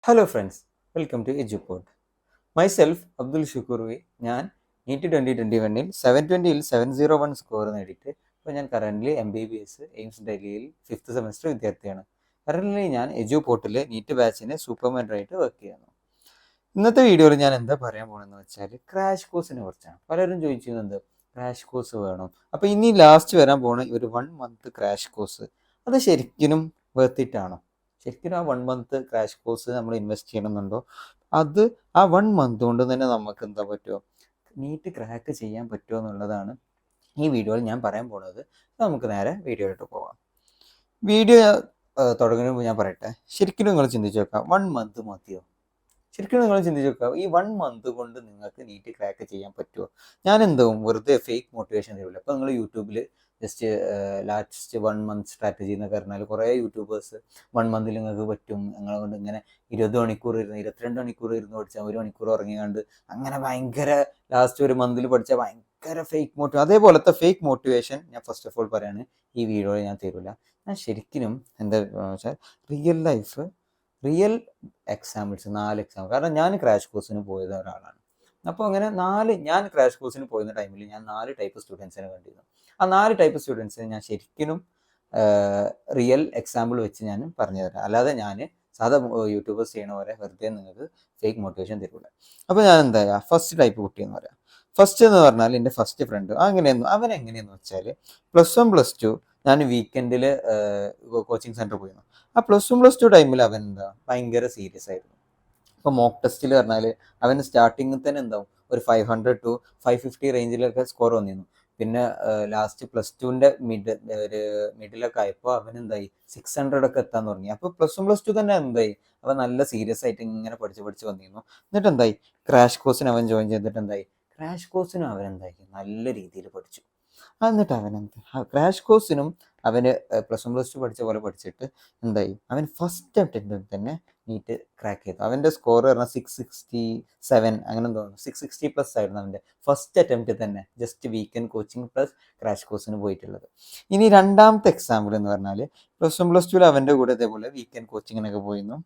Hello friends, welcome to Edupod. Myself Abdul Shukkoor V. ഞാൻ NEET 2021 720 701 score നേടിയിട്ട് ഇപ്പോൾ ഞാൻ കറൻ്റ്ലി MBBS എയിംസ് ഡൽഹിയിൽ 5th സെമസ്റ്റർ വിദ്യാർത്ഥിയാണ്. കറൻ്റ്ലി ഞാൻ എജുപോർട്ടിൽ നീറ്റ് ബാച്ചിന് സൂപ്പർവൈസറായിട്ട് വർക്ക് ചെയ്യുന്നു. ഇന്നത്തെ വീഡിയോയിൽ ഞാൻ എന്താ പറയാൻ പോകണമെന്ന് വെച്ചാൽ ക്രാഷ് കോഴ്സിനെ കുറിച്ചാണ്. പലരും ചോദിച്ചിരുന്നത് ക്രാഷ് കോഴ്സ് വേണം. അപ്പോൾ ഇനി ലാസ്റ്റ് വരാൻ പോണ ഒരു 1 മന്ത് ക്രാഷ് കോഴ്സ് അത് ശരിക്കും വർത്തിട്ടാണോ? ശരിക്കും ആ 1 മന്ത് ക്രാഷ് കോഴ്സ് നമ്മൾ ഇൻവെസ്റ്റ് ചെയ്യണമെന്നുണ്ടോ? അത് ആ 1 മന്ത് കൊണ്ട് തന്നെ നമുക്ക് എന്താ പറ്റുമോ, നീറ്റ് ക്രാക്ക് ചെയ്യാൻ പറ്റുമോ എന്നുള്ളതാണ് ഈ വീഡിയോയിൽ ഞാൻ പറയാൻ പോകുന്നത്. നമുക്ക് നേരെ വീഡിയോയിലോട്ട് പോകാം. വീഡിയോ തുടങ്ങുന്നതിന് മുമ്പ് ഞാൻ പറയട്ടെ, ശരിക്കും നിങ്ങൾ ചിന്തിച്ച് നോക്കാം, 1 മന്ത് മതിയോ? ശരിക്കും നിങ്ങൾ ചിന്തിച്ച് നോക്കുക, ഈ 1 മന്ത് കൊണ്ട് നിങ്ങൾക്ക് നീറ്റ് ക്രാക്ക് ചെയ്യാൻ പറ്റുമോ? ഞാൻ എന്താവും വെറുതെ ഫേക്ക് മോട്ടിവേഷൻ തരില്ല. അപ്പോൾ നിങ്ങൾ യൂട്യൂബിൽ ജസ്റ്റ് ലാസ്റ്റ് 1 മന്ത് സ്ട്രാറ്റജി എന്നൊക്കെ പറഞ്ഞാൽ കുറേ യൂട്യൂബേഴ്സ് 1 മന്തിൽ നിങ്ങൾക്ക് പറ്റും, നിങ്ങളെ കൊണ്ട് ഇങ്ങനെ 20 മണിക്കൂർ ഇരുന്ന് 22 മണിക്കൂർ ഇരുന്ന് പഠിച്ചാൽ 1 മണിക്കൂർ ഉറങ്ങിക്കാണ്ട് അങ്ങനെ ഭയങ്കര ലാസ്റ്റ് ഒരു മന്തിൽ പഠിച്ചാൽ ഭയങ്കര ഫേക്ക് മോട്ടിവേഷൻ, അതേപോലത്തെ ഫേക്ക് മോട്ടിവേഷൻ ഞാൻ ഫസ്റ്റ് ഓഫ് ഓൾ പറയാണ് ഈ വീഡിയോയിൽ ഞാൻ തരില്ല. ഞാൻ ശരിക്കും എന്താ വെച്ചാൽ റിയൽ എക്സാമ്പിൾസ് 4 എക്സാമ്പിൾ. കാരണം ഞാൻ ക്രാഷ് കോഴ്സിന് പോയത് ഒരാളാണ്. അപ്പോൾ അങ്ങനെ ഞാൻ ക്രാഷ് കോഴ്സിന് പോയിരുന്ന ടൈമിൽ ഞാൻ 4 ടൈപ്പ് സ്റ്റുഡൻസിനെ കണ്ടിരുന്നു. ആ 4 ടൈപ്പ് സ്റ്റുഡൻസിനെ ഞാൻ ശരിക്കും റിയൽ എക്സാമ്പിൾ വെച്ച് ഞാൻ പറഞ്ഞു തരാം. അല്ലാതെ ഞാൻ സാധാ യൂട്യൂബേഴ്സ് ചെയ്യണ പോലെ വെറുതെ നിങ്ങൾക്ക് ഫേക്ക് മോട്ടിവേഷൻ തരില്ല. അപ്പോൾ ഞാൻ എന്താ ഫസ്റ്റ് ടൈപ്പ് കുട്ടി എന്ന് പറയാം. ഫസ്റ്റ് എന്ന് പറഞ്ഞാൽ എൻ്റെ ഫസ്റ്റ് ഫ്രണ്ട്. അവൻ എങ്ങനെയെന്ന് വെച്ചാൽ +1 +2 ഞാൻ വീക്കെൻഡിൽ കോച്ചിങ് സെൻറ്റർ പോയിരുന്നു. ആ +1 +2 ടൈമിൽ അവൻ എന്താ ഭയങ്കര സീരിയസ് ആയിരുന്നു. ഇപ്പോൾ മോക്ക് ടെസ്റ്റിൽ പറഞ്ഞാൽ അവന് സ്റ്റാർട്ടിങ്ങിൽ തന്നെ എന്താവും ഒരു 500 to 550 റേഞ്ചിലൊക്കെ സ്കോർ വന്നിരുന്നു. പിന്നെ ലാസ്റ്റ് +2ൻ്റെ മിഡിലൊക്കെ ആയപ്പോൾ അവൻ എന്തായി 600 ഒക്കെ എത്താൻ തുടങ്ങി. അപ്പോൾ +1 +2 തന്നെ എന്തായി അവൻ നല്ല സീരിയസ് ആയിട്ട് ഇങ്ങനെ പഠിച്ച് വന്നിരുന്നു. എന്നിട്ട് എന്തായി ക്രാഷ് കോഴ്സിന് അവൻ ജോയിൻ ചെയ്തിട്ട് എന്തായി ക്രാഷ് കോഴ്സിനും അവൻ എന്തായി നല്ല രീതിയിൽ പഠിച്ചു. എന്നിട്ട് ക്രാഷ് കോഴ്സിനും അവന് +1 +2 പഠിച്ച പോലെ പഠിച്ചിട്ട് എന്തായി അവൻ ഫസ്റ്റ് അറ്റംപ്റ്റിൽ തന്നെ നീറ്റ് ക്രാക്ക് ചെയ്തു. അവൻ്റെ സ്കോർ പറഞ്ഞാൽ 667 അങ്ങനെ തോന്നുന്നു, 660+ ആയിരുന്നു അവൻ്റെ ഫസ്റ്റ് അറ്റംപ്റ്റിൽ തന്നെ, just weekend coaching plus crash കോഴ്സിന് പോയിട്ടുള്ളത്. ഇനി രണ്ടാമത്തെ എക്സാമ്പിൾ എന്ന് പറഞ്ഞാൽ +1 +2 അവൻ്റെ കൂടെ ഇതേപോലെ വീക്കെൻഡ് കോച്ചിങ്ങിനൊക്കെ പോയിരുന്നു.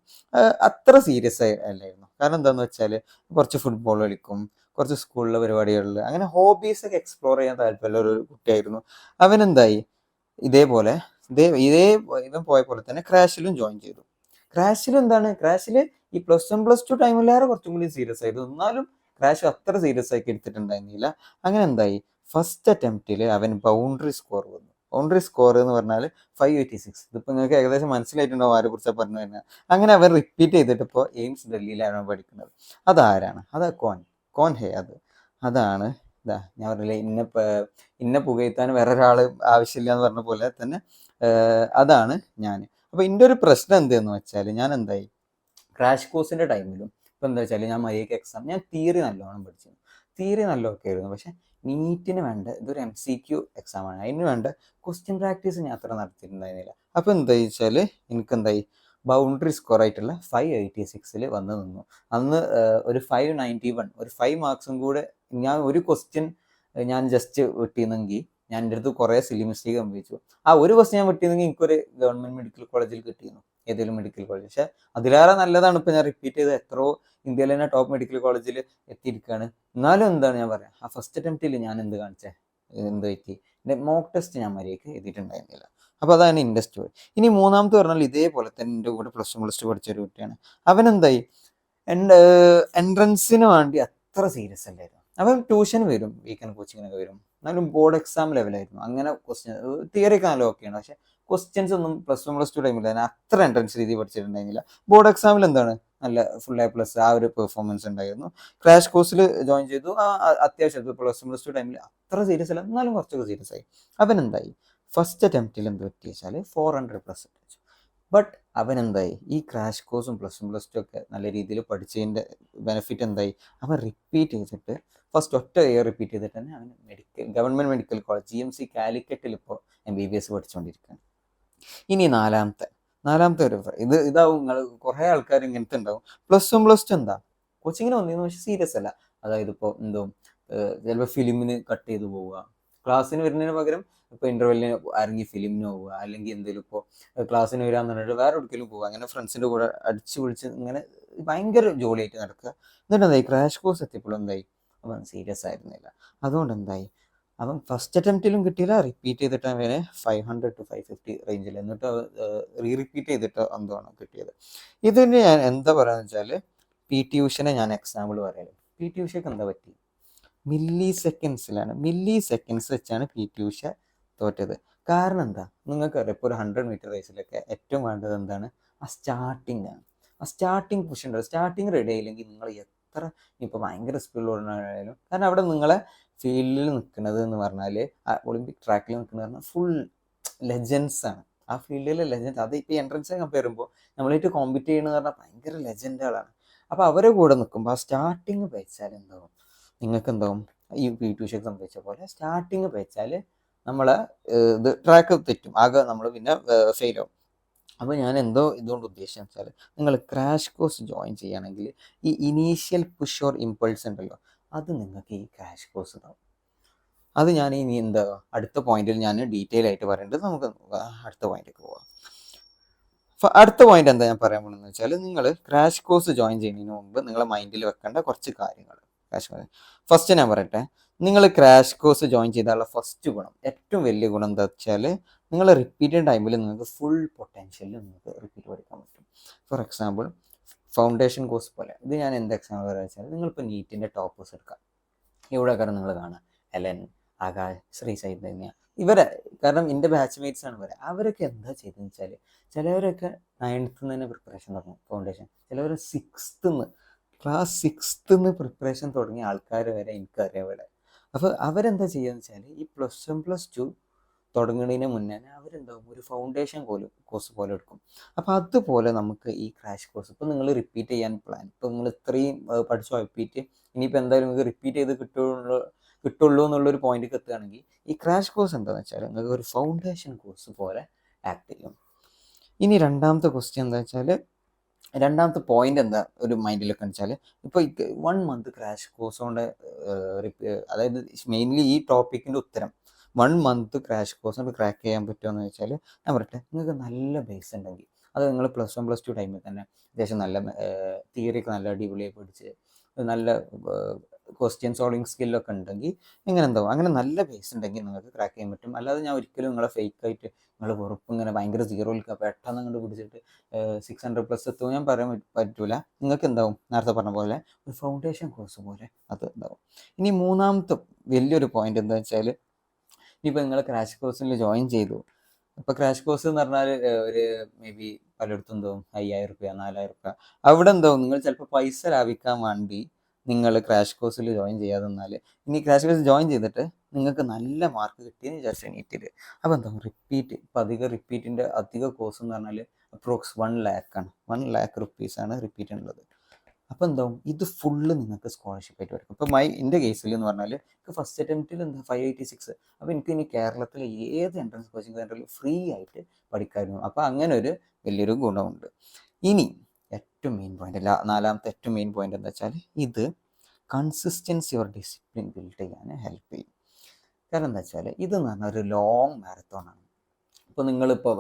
അത്ര സീരിയസ് അല്ലായിരുന്നു. കാരണം എന്താണെന്ന് വെച്ചാൽ കുറച്ച് ഫുട്ബോൾ കളിക്കും, കുറച്ച് സ്കൂളിലെ പരിപാടികളിൽ അങ്ങനെ ഹോബീസൊക്കെ എക്സ്പ്ലോർ ചെയ്യാൻ താല്പര്യമുള്ള ഒരു കുട്ടിയായിരുന്നു. അവനെന്തായി ഇതേപോലെ ഇവൻ പോയ പോലെ തന്നെ ക്രാഷിലും ജോയിൻ ചെയ്തു. ക്രാഷിൽ ഈ +1 +2 ടൈമിലേറെ കുറച്ചും കൂടി സീരിയസ് ആയിരുന്നു. എന്നാലും ക്രാഷ് അത്ര സീരിയസ് ആക്കി എടുത്തിട്ടുണ്ടായിരുന്നില്ല. അങ്ങനെ എന്തായി ഫസ്റ്റ് അറ്റംപ്റ്റിൽ അവൻ ബൗണ്ടറി സ്കോർ വന്നു. ബൗണ്ടറി സ്കോർ എന്ന് പറഞ്ഞാൽ 586. ഇതിപ്പോൾ നിങ്ങൾക്ക് ഏകദേശം മനസ്സിലായിട്ടുണ്ടാവും ആരെ കുറിച്ചാണ് പറഞ്ഞു കഴിഞ്ഞാൽ. അങ്ങനെ അവൻ റിപ്പീറ്റ് ചെയ്തിട്ട് ഇപ്പോൾ എയിംസ് ഡൽഹിയിലാണ് പഠിക്കുന്നത്. അതാരാണ്? അത് കോൻ ഹേ. അതാണ് ഞാൻ പറഞ്ഞില്ലേ, ഇന്ന പുകഴ്ത്താൻ വേറൊരാൾ ആവശ്യമില്ല എന്ന് പറഞ്ഞ പോലെ തന്നെ അതാണ് ഞാൻ. അപ്പോൾ എൻ്റെ ഒരു പ്രശ്നം എന്തെന്ന് വെച്ചാൽ ഞാൻ എന്തായി ക്രാഷ് കോഴ്സിൻ്റെ ടൈമിലും ഇപ്പോൾ എന്താ വെച്ചാൽ ഞാൻ മര്യാദയ്ക്ക് എക്സാം ഞാൻ തിയറി നല്ലോണം പഠിച്ചിരുന്നു. തിയറി നല്ലതൊക്കെ ആയിരുന്നു. പക്ഷെ നീറ്റിന് വേണ്ട ഇതൊരു MCQ എക്സാമാണ്, അതിന് വേണ്ട ക്വസ്റ്റ്യൻ പ്രാക്ടീസ് ഞാൻ അത്ര നടത്തിയിട്ടുണ്ടായിരുന്നില്ല. അപ്പോൾ എന്താ വെച്ചാൽ എനിക്കെന്തായി ബൗണ്ടറി സ്കോർ ആയിട്ടുള്ള 586 വന്ന് നിന്നു. അന്ന് ഒരു 591 ഒരു 5 മാർക്സും കൂടെ ഞാൻ ഒരു ക്വസ്റ്റ്യൻ ഞാൻ ജസ്റ്റ് വിട്ടിരുന്നെങ്കിൽ ഞാൻ എൻ്റെ അടുത്ത് കുറേ സിലി മിസ്റ്റേക്ക് സംഭവിച്ചു. ആ ഒരു ക്വസ്റ്റ്യൻ ഞാൻ വിട്ടിരുന്നെങ്കിൽ എനിക്കൊരു ഗവൺമെൻറ് മെഡിക്കൽ കോളേജിൽ കിട്ടിയിരുന്നു, ഏതെങ്കിലും മെഡിക്കൽ കോളേജ്. പക്ഷേ അതിലേറെ നല്ലതാണ് ഇപ്പോൾ ഞാൻ റിപ്പീറ്റ് ചെയ്ത് എത്രയോ ഇന്ത്യയിൽ തന്നെ ടോപ്പ് മെഡിക്കൽ കോളേജിൽ എത്തിയിരിക്കുകയാണ്. എന്നാലും എന്താണ് ഞാൻ പറയാം, ആ ഫസ്റ്റ് അറ്റംപ്റ്റിൽ ഞാൻ എന്ത് പറ്റി എൻ്റെ മോക്ക് ടെസ്റ്റ് ഞാൻ മര്യാദയ്ക്ക് എഴുതിയിട്ടുണ്ടായിരുന്നില്ല. അപ്പോൾ അതാണ് എൻ്റെ സ്റ്റോറി. ഇനി മൂന്നാമത്തെ പറഞ്ഞാൽ ഇതേപോലെ തന്നെ എൻ്റെ കൂടെ +1 +2 പഠിച്ച ഒരു കുട്ടിയാണ്. അവനെന്തായി എൻട്രൻസിന് വേണ്ടി അത്ര സീരിയസ് അല്ലായിരുന്നു. അവൻ ട്യൂഷന് വരും, വീക്കെൻഡ് കോച്ചിങ്ങിനൊക്കെ വരും. എന്നാലും ബോർഡ് എക്സാം ലെവലായിരുന്നു. അങ്ങനെ ക്വസ്റ്റ്യൻ തിയറി ഒക്കെ നല്ല ഓക്കെയാണ്. പക്ഷേ ക്വസ്റ്റ്യൻസ് ഒന്നും +1 +2 ടൈമിൽ തന്നെ അത്ര എൻട്രൻസ് രീതി പഠിച്ചിട്ടുണ്ടായിരുന്നില്ല. ബോർഡ് എക്സാമിൽ എന്താണ് നല്ല ഫുൾ A+ ആ ഒരു പെർഫോമൻസ് ഉണ്ടായിരുന്നു. ക്രാഷ് കോഴ്സിൽ ജോയിൻ ചെയ്തു. അത്യാവശ്യം +1 +2 ടൈമിൽ അത്ര സീരിയസ് അല്ല, എന്നാലും കുറച്ചൊക്കെ സീരിയസ് ആയി. അവനെന്തായി ഫസ്റ്റ് അറ്റംപ്റ്റിൽ എന്ത് പറ്റി വെച്ചാൽ 400+ അടിച്ചു. ബട്ട് അവനെന്തായി ഈ ക്രാഷ് കോഴ്സും +1 +2 ഒക്കെ നല്ല രീതിയിൽ പഠിച്ചതിൻ്റെ ബെനിഫിറ്റ് എന്തായി, അവൻ റിപ്പീറ്റ് ചെയ്തിട്ട് ഫസ്റ്റ് ഒറ്റ ഇയർ റിപ്പീറ്റ് ചെയ്തിട്ട് തന്നെ അവൻ ഗവൺമെൻറ് മെഡിക്കൽ കോളേജ് GMC കാലിക്കറ്റിൽ ഇപ്പോൾ MBBS പഠിച്ചുകൊണ്ടിരിക്കുകയാണ്. ഇനി നാലാമത്തെ ഒരു ഇതാവും നിങ്ങൾ കുറേ ആൾക്കാർ ഇങ്ങനത്തെ ഉണ്ടാവും. +1 +2 എന്താ കോച്ചിങ്ങിന് വന്നിരുന്നു, പക്ഷെ സീരിയസ് അല്ല. അതായത് ഇപ്പോൾ ചിലപ്പോൾ ഫിലിമിന് കട്ട് ചെയ്ത് പോവുക, ക്ലാസ്സിന് വരുന്നതിന് പകരം ഇപ്പോൾ ഇൻ്റർവെല്ലിന് ആരെങ്കിലും ഫിലിമിന് പോവുക, അല്ലെങ്കിൽ എന്തെങ്കിലും ഇപ്പോൾ ക്ലാസ്സിന് വരാന്ന് പറഞ്ഞിട്ട് വേറെ എവിടേക്കെങ്കിലും പോവുക, അങ്ങനെ ഫ്രണ്ട്സിൻ്റെ കൂടെ അടിച്ച് പൊളിച്ച് ഇങ്ങനെ ഭയങ്കര ജോലിയായിട്ട് നടക്കുക. എന്നിട്ട് എന്തായി, ക്രാഷ് കോഴ്സ് എത്തിയപ്പോഴും എന്തായി, അവൻ സീരിയസ് ആയിരുന്നില്ല. അതുകൊണ്ട് എന്തായി, അവൻ ഫസ്റ്റ് അറ്റംപ്റ്റിലും കിട്ടിയില്ല, റിപ്പീറ്റ് ചെയ്തിട്ട് അവന് 500 to 550 റേഞ്ചിൽ, എന്നിട്ട് റിപ്പീറ്റ് ചെയ്തിട്ട് എന്താണ് കിട്ടിയത്. ഇതിന് ഞാൻ എന്താ പറയുക വെച്ചാൽ, പി ടി ഉഷനെ ഞാൻ എക്സാമ്പിൾ പറയാം. പി ടി ഉഷയ്ക്ക് എന്താ പറ്റി, മില്ലി സെക്കൻഡ്സ് വെച്ചാണ് പി ടി ഉഷ തോറ്റത്. കാരണം എന്താ, നിങ്ങൾക്കറിയാം ഇപ്പോൾ ഒരു 100 മീറ്റർ റേസിലൊക്കെ ഏറ്റവും വേണ്ടത് എന്താണ്, ആ സ്റ്റാർട്ടിങ് ആണ്. ആ സ്റ്റാർട്ടിങ് പുഷ് ഉണ്ട്. സ്റ്റാർട്ടിങ് റെഡി ആയില്ലെങ്കിൽ നിങ്ങൾ എത്ര ഇപ്പോൾ ഭയങ്കര സ്പീഡിൽ ഓടണമായാലും, കാരണം അവിടെ നിങ്ങളെ ഫീൽഡിൽ നിൽക്കുന്നത് എന്ന് പറഞ്ഞാൽ, ആ ഒളിമ്പിക് ട്രാക്കിൽ നിൽക്കുന്നത് പറഞ്ഞാൽ ഫുൾ ലെജൻസ് ആണ്. ആ ഫീൽഡിലെ ലെജൻസ്, അത് ഇപ്പോൾ എൻട്രൻസ് കമ്പയർ ചെയ്യുമ്പോൾ നമ്മളായിട്ട് കോമ്പീറ്റ് ചെയ്യണമെന്ന് പറഞ്ഞാൽ ഭയങ്കര ലെജൻഡുകളാണ്. അപ്പോൾ അവരെ കൂടെ നിൽക്കുമ്പോൾ ആ സ്റ്റാർട്ടിങ് വെച്ചാൽ എന്താവും, നിങ്ങൾക്ക് എന്താവും, ഈ പി ടി ഉഷയ്ക്ക് സംഭവിച്ച പോലെ സ്റ്റാർട്ടിങ് വെച്ചാൽ നമ്മളെ ഇത് ട്രാക്ക് തെറ്റും, ആകെ നമ്മൾ പിന്നെ ഫെയിൽ ആവും. അപ്പോൾ ഞാൻ എന്തോ ഇതുകൊണ്ട് ഉദ്ദേശിച്ചെന്ന് വെച്ചാൽ, നിങ്ങൾ ക്രാഷ് കോഴ്സ് ജോയിൻ ചെയ്യുകയാണെങ്കിൽ ഈ ഇനീഷ്യൽ പുഷ് ഓർ ഇമ്പൾസ് ഉണ്ടല്ലോ, അത് നിങ്ങൾക്ക് ഈ ക്രാഷ് കോഴ്സ് ഇതാവും. അത് ഞാൻ ഇനി എന്താ അടുത്ത പോയിന്റിൽ ഞാൻ ഡീറ്റെയിൽ ആയിട്ട് പറയേണ്ടത്. നമുക്ക് അടുത്ത പോയിന്റിലേക്ക് പോവാം. അടുത്ത പോയിന്റ് എന്താ ഞാൻ പറയാൻ പോകുന്നത് വെച്ചാൽ, നിങ്ങൾ ക്രാഷ് കോഴ്സ് ജോയിൻ ചെയ്യുന്നതിന് മുമ്പ് നിങ്ങളെ മൈൻഡിൽ വെക്കേണ്ട കുറച്ച് കാര്യങ്ങൾ. ഫസ്റ്റ് ഞാൻ പറയട്ടെ, നിങ്ങൾ ക്രാഷ് കോഴ്സ് ജോയിൻ ചെയ്താലുള്ള ഫസ്റ്റ് ഗുണം, ഏറ്റവും വലിയ ഗുണം എന്താ വെച്ചാൽ, നിങ്ങൾ റിപ്പീറ്റഡ് ടൈമിൽ നിങ്ങൾക്ക് ഫുൾ പൊട്ടൻഷ്യലിൽ നിങ്ങൾക്ക് റിപ്പീറ്റ് പഠിക്കാൻ പറ്റും. ഫോർ എക്സാമ്പിൾ ഫൗണ്ടേഷൻ കോഴ്സ് പോലെ, ഇത് ഞാൻ എന്ത് എക്സാമ്പിൾ പറയുക വെച്ചാൽ, നിങ്ങളിപ്പോൾ നീറ്റിൻ്റെ ടോപ്പേഴ്സ് എടുക്കാം. ഇവിടെ കാരണം നിങ്ങൾ കാണാം എലൻ, ആകാശ്, ശ്രീ ചൈതന്യ, ഇവരെ കാരണം എൻ്റെ ബാച്ച്മേറ്റ്സ് ആണ് ഇവരെ. അവരൊക്കെ എന്താ ചെയ്തതെന്ന് വെച്ചാൽ, ചിലവരൊക്കെ 9th തന്നെ പ്രിപ്പറേഷൻ തുടങ്ങും ഫൗണ്ടേഷൻ, ചിലവർ ക്ലാസ് 6th പ്രിപ്പറേഷൻ തുടങ്ങിയ ആൾക്കാർ വരെ എനിക്കറിയാം ഇവിടെ. അപ്പോൾ അവരെന്താ ചെയ്യുകയെന്ന് വെച്ചാൽ, ഈ +1 +2 തുടങ്ങുന്നതിന് മുന്നേ അവരെന്താവും, ഒരു ഫൗണ്ടേഷൻ കോഴ്സ് പോലെ എടുക്കും. അപ്പോൾ അതുപോലെ നമുക്ക് ഈ ക്രാഷ് കോഴ്സ്, ഇപ്പോൾ നിങ്ങൾ റിപ്പീറ്റ് ചെയ്യാൻ പ്ലാൻ, ഇപ്പോൾ നിങ്ങൾ ഇത്രയും പഠിച്ചു റിപ്പീറ്റ്, ഇനിയിപ്പോൾ എന്തായാലും നിങ്ങൾക്ക് റിപ്പീറ്റ് ചെയ്ത് കിട്ടുള്ളൂ എന്നുള്ളൊരു പോയിന്റിലേക്ക് എത്തുകയാണെങ്കിൽ, ഈ ക്രാഷ് കോഴ്സ് എന്താണെന്ന് വെച്ചാൽ നിങ്ങൾക്ക് ഒരു ഫൗണ്ടേഷൻ കോഴ്സ് പോലെ ആക്ട് ചെയ്യും. ഇനി രണ്ടാമത്തെ ക്വസ്റ്റ്യൻ എന്താ വെച്ചാൽ, രണ്ടാമത്തെ പോയിന്റ് എന്താ ഒരു മൈൻഡിലൊക്കെ വെച്ചാൽ, ഇപ്പോൾ 1 മന്ത് ക്രാഷ് കോഴ്സ് കൊണ്ട് അതായത് മെയിൻലി ഈ ടോപ്പിക്കിൻ്റെ ഉത്തരം 1 മന്ത് ക്രാഷ് കോഴ്സ് കൊണ്ട് ക്രാക്ക് ചെയ്യാൻ പറ്റുമെന്ന് വെച്ചാൽ, ഞാൻ പറയട്ടെ, നിങ്ങൾക്ക് നല്ല ബേസ് ഉണ്ടെങ്കിൽ, അത് നിങ്ങൾ +1 +2 ടൈമിൽ തന്നെ അത്യാവശ്യം നല്ല തിയറിയൊക്കെ നല്ല അടിപൊളിയായി പഠിച്ച് നല്ല ക്വസ്റ്റ്യൻ സോൾവിങ് സ്കില്ലൊക്കെ ഉണ്ടെങ്കിൽ എങ്ങനെ എന്താവും, അങ്ങനെ നല്ല ബേസ് ഉണ്ടെങ്കിൽ നിങ്ങൾക്ക് ക്രാക്ക് ചെയ്യാൻ പറ്റും. അല്ലാതെ ഞാൻ ഒരിക്കലും നിങ്ങളെ ഫേക്കായിട്ട് നിങ്ങൾ വെറുപ്പ് ഇങ്ങനെ ഭയങ്കര സീറോയിൽ പെട്ടെന്ന് അങ്ങോട്ട് പിടിച്ചിട്ട് 600+ എത്തും ഞാൻ പറയാൻ പറ്റൂല. നിങ്ങൾക്ക് എന്താവും, നേരത്തെ പറഞ്ഞ പോലെ ഒരു ഫൗണ്ടേഷൻ കോഴ്സ് പോലെ അത് ഉണ്ടാവും. ഇനി മൂന്നാമത്തെ വലിയൊരു പോയിന്റ് എന്താ വെച്ചാൽ, ഇനിയിപ്പോൾ നിങ്ങൾ ക്രാഷ് കോഴ്സിൽ ജോയിൻ ചെയ്തു. ഇപ്പോൾ ക്രാഷ് കോഴ്സ് എന്ന് പറഞ്ഞാൽ ഒരു മേ ബി പലയിടത്തും എന്താവും 5000 രൂപ 4000 രൂപ, അവിടെ എന്താവും, നിങ്ങൾ ചിലപ്പോൾ പൈസ ലാഭിക്കാൻ വേണ്ടി നിങ്ങൾ ക്രാഷ് കോഴ്സിൽ ജോയിൻ ചെയ്യാതെ നിന്നാൽ, ഇനി ക്രാഷ് കോഴ്സ് ജോയിൻ ചെയ്തിട്ട് നിങ്ങൾക്ക് നല്ല മാർക്ക് കിട്ടിയെന്ന് വിചാരിച്ചു നീറ്റിൽ, അപ്പോൾ എന്താവും, ഇപ്പം അധിക കോഴ്സ് എന്ന് പറഞ്ഞാൽ അപ്രോക്സ് 1 lakh ആണ്. 1 lakh rupees ആണ് റിപ്പീറ്റ് ഉള്ളത്. അപ്പോൾ എന്താവും, ഇത് ഫുള്ള് നിങ്ങൾക്ക് സ്കോളർഷിപ്പ് ആയിട്ട് വരും. ഇപ്പോൾ എൻ്റെ കേസിൽ എന്ന് പറഞ്ഞാൽ, എനിക്ക് ഫസ്റ്റ് അറ്റംപ്റ്റിൽ എന്താ 586, അപ്പോൾ എനിക്ക് ഇനി കേരളത്തിലെ ഏത് എൻട്രൻസ് കോച്ചിങ് സെൻറ്ററിൽ ഫ്രീ ആയിട്ട് പഠിക്കാമായിരുന്നു. അപ്പോൾ അങ്ങനെ ഒരു വലിയൊരു ഗുണമുണ്ട്. ഇനി ഏറ്റവും മെയിൻ പോയിന്റ്, നാലാമത്തെ ഏറ്റവും മെയിൻ പോയിന്റ് എന്താ വെച്ചാൽ, ഇത് കൺസിസ്റ്റൻസി ഓർ ഡിസിപ്ലിൻ ബിൽഡ് ചെയ്യാൻ ഹെൽപ്പ് ചെയ്യും. കാരണം എന്താ വെച്ചാൽ, ഇതെന്ന് പറഞ്ഞാൽ ഒരു ലോങ് മാരത്തോൺ ആണ്. ഇപ്പോൾ നിങ്ങളിപ്പോൾ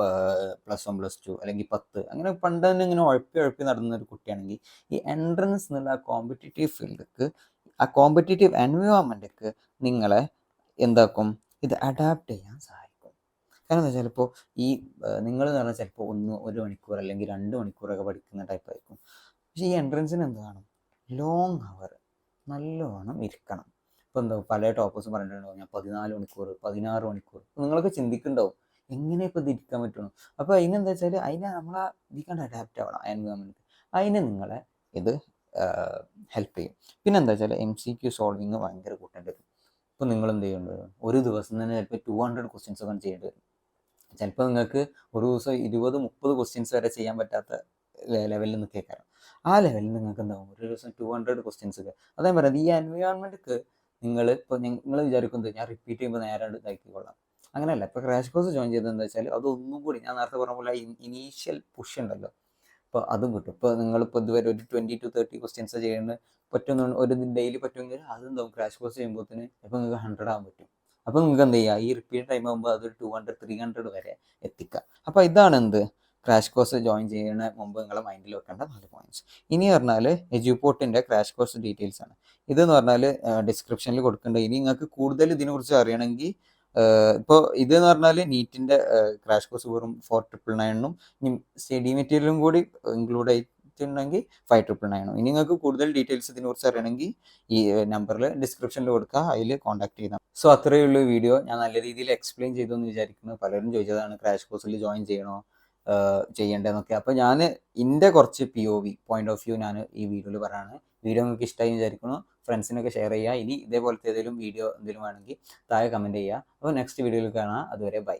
+1 +2 അല്ലെങ്കിൽ 10 അങ്ങനെ പണ്ട് തന്നെ ഇങ്ങനെ ഉഴപ്പി നടന്നൊരു കുട്ടിയാണെങ്കിൽ, ഈ എൻട്രൻസ് എന്നുള്ള കോമ്പറ്റേറ്റീവ് ഫീൽഡിലേക്ക്, ആ കോമ്പറ്റേറ്റീവ് എൻവയോൺമെൻറ്റിലേക്ക് നിങ്ങളെ എന്താക്കും, ഇത് അഡാപ്റ്റ് ചെയ്യാൻ സഹായിക്കും. കാരണം എന്താ വെച്ചാൽ, ഇപ്പോൾ ഈ നിങ്ങൾ എന്ന് പറഞ്ഞാൽ ചിലപ്പോൾ 1 മണിക്കൂർ അല്ലെങ്കിൽ 2 മണിക്കൂറൊക്കെ പഠിക്കുന്ന ടൈപ്പായിരിക്കും. പക്ഷേ ഈ എൻട്രൻസിന് എന്ത് വേണം, ലോങ് അവർ നല്ലോണം ഇരിക്കണം. ഇപ്പോൾ എന്താ പല ടോപ്പേഴ്സും പറഞ്ഞിട്ടുണ്ടാവും, ഞാൻ 14 മണിക്കൂർ 16 മണിക്കൂർ. നിങ്ങളൊക്കെ ചിന്തിക്കുന്നുണ്ടാവും, എങ്ങനെ ഇപ്പോൾ ഇത് ഇരിക്കാൻ പറ്റുള്ളൂ. അപ്പോൾ അതിനെന്താ വെച്ചാൽ, അതിനെ നമ്മളെ ഇതിക്കാണ്ട് അഡാപ്റ്റ് ആവണം എൻവയോൺമെൻറ്റ്. അതിന് നിങ്ങളെ ഇത് ഹെൽപ്പ് ചെയ്യും. പിന്നെ എന്താ വെച്ചാൽ, MCQ സോൾവിങ് ഭയങ്കര കൂട്ടേണ്ടി വരും. ഇപ്പോൾ നിങ്ങൾ എന്ത് ചെയ്യേണ്ടി വരും, ഒരു ദിവസം തന്നെ ചിലപ്പോൾ 200 ക്വസ്റ്റ്യൻസ് ഒക്കെ ചെയ്യേണ്ടി വരും. ചിലപ്പോൾ നിങ്ങൾക്ക് ഒരു ദിവസം 20-30 ക്വസ്റ്റ്യൻസ് വരെ ചെയ്യാൻ പറ്റാത്ത ലെവലിൽ നിൽക്കേക്കാരം. ആ ലെവലിൽ നിങ്ങൾക്ക് എന്താവും, ഒരു ദിവസം 200 ക്വസ്റ്റ്യൻസ് ഒക്കെ. അതേ പറയുന്നത്, ഈ എൻവയോൺമെൻറ്റിക്ക് നിങ്ങൾ വിചാരിക്കുന്നത് ഞാൻ റിപ്പീറ്റ് ചെയ്യുമ്പോൾ നേരെ ഇതാക്കിക്കൊള്ളാം, അങ്ങനെയല്ല. ഇപ്പോൾ ക്രാഷ് കോഴ്സ് ജോയിൻ ചെയ്തത് എന്താ വെച്ചാൽ, അതൊന്നും കൂടി ഞാൻ നേരത്തെ പറഞ്ഞ പോലെ ഇനീഷ്യൽ പുഷ് ഉണ്ടല്ലോ, അപ്പോൾ അതും കിട്ടും. ഇപ്പോൾ നിങ്ങളിപ്പോൾ ഇതുവരെ ഒരു 20 to 30 ക്വസ്റ്റ്യൻസ് ചെയ്യുന്നത് ഒരു ഡെയിലി പറ്റുമെങ്കിൽ, അതെന്താവും ക്രാഷ് കോഴ്സ് ചെയ്യുമ്പോഴത്തേന് ഇപ്പോൾ നിങ്ങൾക്ക് 100 ആകാൻ പറ്റും. അപ്പോൾ നിങ്ങൾക്ക് എന്ത് ചെയ്യുക, ഈ റിപ്പീറ്റ് ടൈം ആകുമ്പോൾ അതൊരു 200-300 വരെ എത്തിക്കുക. അപ്പോൾ ഇതാണ് എന്ത് ക്രാഷ് കോഴ്സ് ജോയിൻ ചെയ്യുന്ന മുമ്പ് നിങ്ങളെ മൈൻഡിൽ വെക്കേണ്ട 4 പോയിന്റ്സ്. ഇനി പറഞ്ഞാൽ എജ്യൂപോർട്ടിൻ്റെ ക്രാഷ് കോഴ്സ് ഡീറ്റെയിൽസ് ആണ്. ഇതെന്ന് പറഞ്ഞാൽ ഡിസ്ക്രിപ്ഷനിൽ കൊടുക്കേണ്ടത്. ഇനി നിങ്ങൾക്ക് കൂടുതൽ ഇതിനെക്കുറിച്ച് അറിയണമെങ്കിൽ ഇപ്പോൾ ഇതെന്ന് പറഞ്ഞാൽ നീറ്റിൻ്റെ ക്രാഷ് കോഴ്സ് വെറും 4999 ഇനി സ്റ്റഡി മെറ്റീരിയലും കൂടി ഇൻക്ലൂഡ് ആയിട്ടുണ്ടെങ്കിൽ 5999. ഇനി നിങ്ങൾക്ക് കൂടുതൽ ഡീറ്റെയിൽസ് ഇതിനെക്കുറിച്ച് അറിയണമെങ്കിൽ ഈ നമ്പറിൽ ഡിസ്ക്രിപ്ഷനിൽ കൊടുക്കുക, അതിൽ കോൺടാക്ട് ചെയ്താൽ. സോ അത്രയേ ഉള്ളൂ വീഡിയോ. ഞാൻ നല്ല രീതിയിൽ എക്സ്പ്ലെയിൻ ചെയ്തു എന്ന് വിചാരിക്കുന്നു. പലരും ചോദിച്ചതാണ് ക്രാഷ് കോഴ്സിൽ ജോയിൻ ചെയ്യണോ ചെയ്യേണ്ടതെന്നൊക്കെ. അപ്പോൾ ഞാൻ എൻ്റെ കുറച്ച് POV പോയിന്റ് ഓഫ് വ്യൂ ഞാൻ ഈ വീഡിയോയിൽ പറയാണ്. വീഡിയോ നിങ്ങൾക്ക് ഇഷ്ടമായി വിചാരിക്കുന്നു. ഫ്രണ്ട്സിനൊക്കെ ഷെയർ ചെയ്യുക. ഇനി ഇതേപോലത്തെ ഏതെങ്കിലും വീഡിയോ എന്തെങ്കിലും വേണമെങ്കിൽ താഴെ കമൻറ്റ് ചെയ്യുക. അപ്പോൾ നെക്സ്റ്റ് വീഡിയോയിൽ കാണാം. അതുവരെ ബൈ.